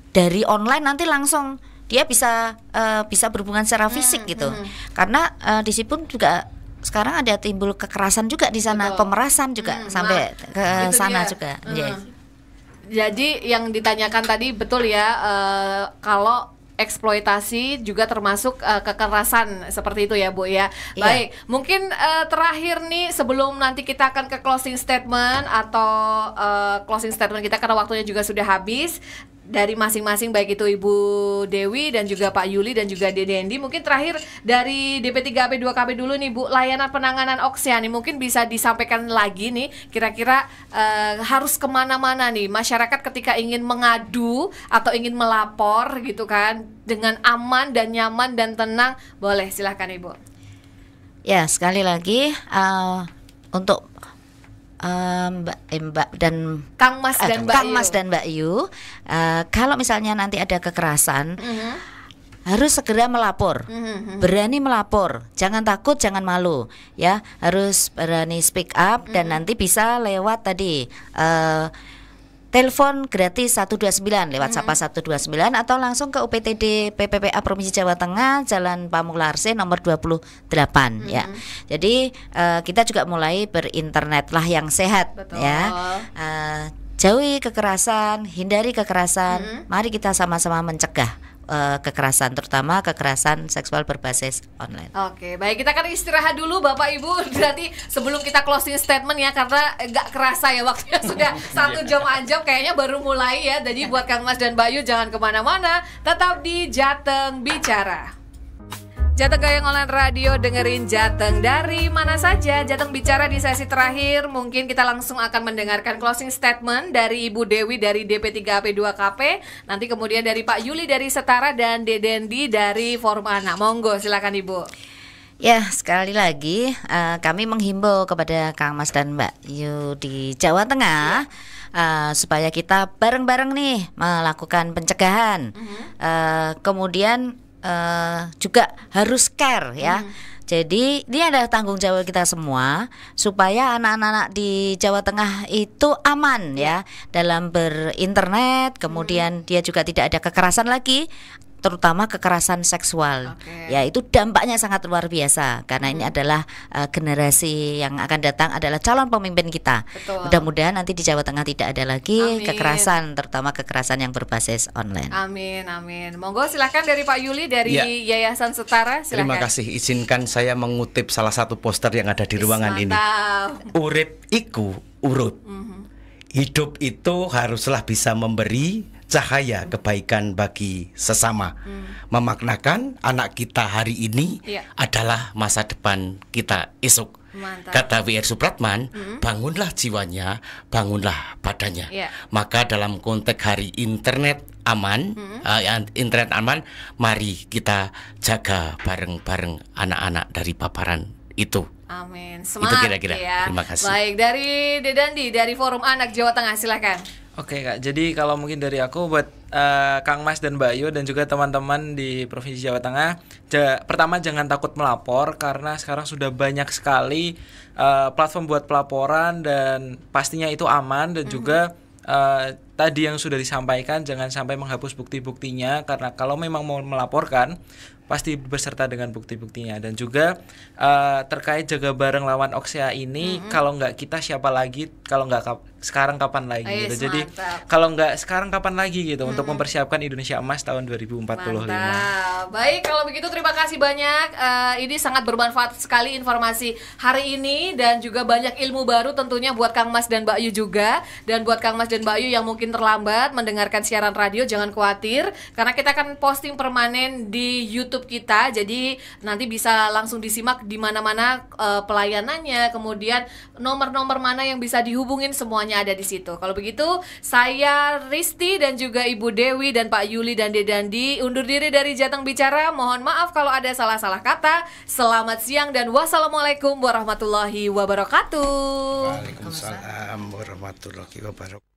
Speaker 2: dari online nanti langsung dia bisa berhubungan secara fisik gitu. Karena di situ pun juga sekarang ada timbul kekerasan juga di sana, pemerasan juga sampai ke sana juga.
Speaker 1: Jadi yang ditanyakan tadi betul ya, kalau eksploitasi juga termasuk kekerasan seperti itu ya Bu ya. Baik, mungkin terakhir nih sebelum nanti kita akan ke closing statement atau closing statement kita karena waktunya juga sudah habis. Dari masing-masing baik itu Ibu Dewi dan juga Pak Yuli dan juga Dede Endi, mungkin terakhir dari DP3AP2KB dulu nih Bu, layanan penanganan oksia nih mungkin bisa disampaikan lagi nih, kira-kira harus kemana-mana nih masyarakat ketika ingin mengadu atau ingin melapor gitu kan, dengan aman dan nyaman dan tenang, boleh silahkan Ibu.
Speaker 2: Ya, sekali lagi untuk Mbak dan
Speaker 1: Kang Mas dan
Speaker 2: Mbak Yu, kalau misalnya nanti ada kekerasan, harus segera melapor, berani melapor, jangan takut, jangan malu, ya, harus berani speak up dan nanti bisa lewat tadi telepon gratis 129 lewat Sapa 129 atau langsung ke UPTD PPPA Provinsi Jawa Tengah, Jalan Pamularse nomor 28 ya. Jadi kita juga mulai berinternet lah yang sehat. Betul. Ya. Jauhi kekerasan, hindari kekerasan. Mari kita sama-sama mencegah kekerasan, terutama kekerasan seksual berbasis online.
Speaker 1: Oke, baik, kita akan istirahat dulu Bapak Ibu. Nanti sebelum kita closing statement ya, karena nggak kerasa ya waktunya sudah 1 jam anjam, kayaknya baru mulai ya. Jadi buat Kang Mas dan Bayu jangan kemana-mana, tetap di Jateng Bicara. Jateng Gayeng Online Radio, dengerin Jateng dari mana saja. Jateng Bicara di sesi terakhir, mungkin kita langsung akan mendengarkan closing statement dari Ibu Dewi dari DP3AP2KP, nanti kemudian dari Pak Yuli dari Setara dan Dedendi dari Forum Anak. Monggo silakan Ibu.
Speaker 2: Ya, sekali lagi kami menghimbau kepada Kang Mas dan Mbak Yu di Jawa Tengah supaya kita bareng-bareng nih melakukan pencegahan. Kemudian juga harus care ya. Jadi ini adalah tanggung jawab kita semua supaya anak-anak di Jawa Tengah itu aman ya dalam berinternet, kemudian dia juga tidak ada kekerasan lagi, terutama kekerasan seksual. Ya, itu dampaknya sangat luar biasa karena ini adalah generasi yang akan datang adalah calon pemimpin kita. Mudah-mudahan nanti di Jawa Tengah tidak ada lagi kekerasan, terutama kekerasan yang berbasis online.
Speaker 1: Amin, amin. Monggo silakan dari Pak Yuli dari Yayasan Setara, silakan.
Speaker 3: Terima kasih, izinkan saya mengutip salah satu poster yang ada di ruangan ini. Urip iku urut. hidup itu haruslah bisa memberi cahaya kebaikan bagi sesama. Memaknakan anak kita hari ini adalah masa depan kita esok.
Speaker 1: Mantap.
Speaker 3: Kata W.R. Supratman, bangunlah jiwanya, bangunlah badannya. Maka dalam konteks hari internet aman, internet aman, mari kita jaga bareng-bareng anak-anak dari paparan itu.
Speaker 1: Amin. Semangat.
Speaker 3: Itu kira-kira.
Speaker 1: Ya.
Speaker 3: Terima kasih.
Speaker 1: Baik, dari Dedandi dari Forum Anak Jawa Tengah, silakan.
Speaker 4: Oke Kak, jadi kalau mungkin dari aku buat Kang Mas dan Mbak Yu dan juga teman-teman di Provinsi Jawa Tengah, pertama jangan takut melapor karena sekarang sudah banyak sekali platform buat pelaporan dan pastinya itu aman dan juga tadi yang sudah disampaikan jangan sampai menghapus bukti-buktinya karena kalau memang mau melaporkan pasti beserta dengan bukti-buktinya dan juga terkait jaga bareng lawan Oksea ini kalau nggak kita siapa lagi, kalau nggak sekarang kapan lagi gitu. Jadi kalau nggak sekarang kapan lagi gitu untuk mempersiapkan Indonesia Emas tahun 2045.
Speaker 1: Mantap. Baik, kalau begitu terima kasih banyak. Ini sangat bermanfaat sekali informasi hari ini dan juga banyak ilmu baru tentunya buat Kang Mas dan Mbak Yu juga. Dan buat Kang Mas dan Mbak Yu yang mungkin terlambat mendengarkan siaran radio, jangan khawatir karena kita akan posting permanen di YouTube kita. Jadi nanti bisa langsung disimak di mana-mana pelayanannya, kemudian nomor-nomor mana yang bisa dihubungin semuanya ada di situ. Kalau begitu, saya Risti dan juga Ibu Dewi dan Pak Yuli dan Dedandi undur diri dari Jateng Bicara. Mohon maaf kalau ada salah-salah kata. Selamat siang dan wassalamualaikum warahmatullahi wabarakatuh.
Speaker 3: Waalaikumsalam warahmatullahi wabarakatuh.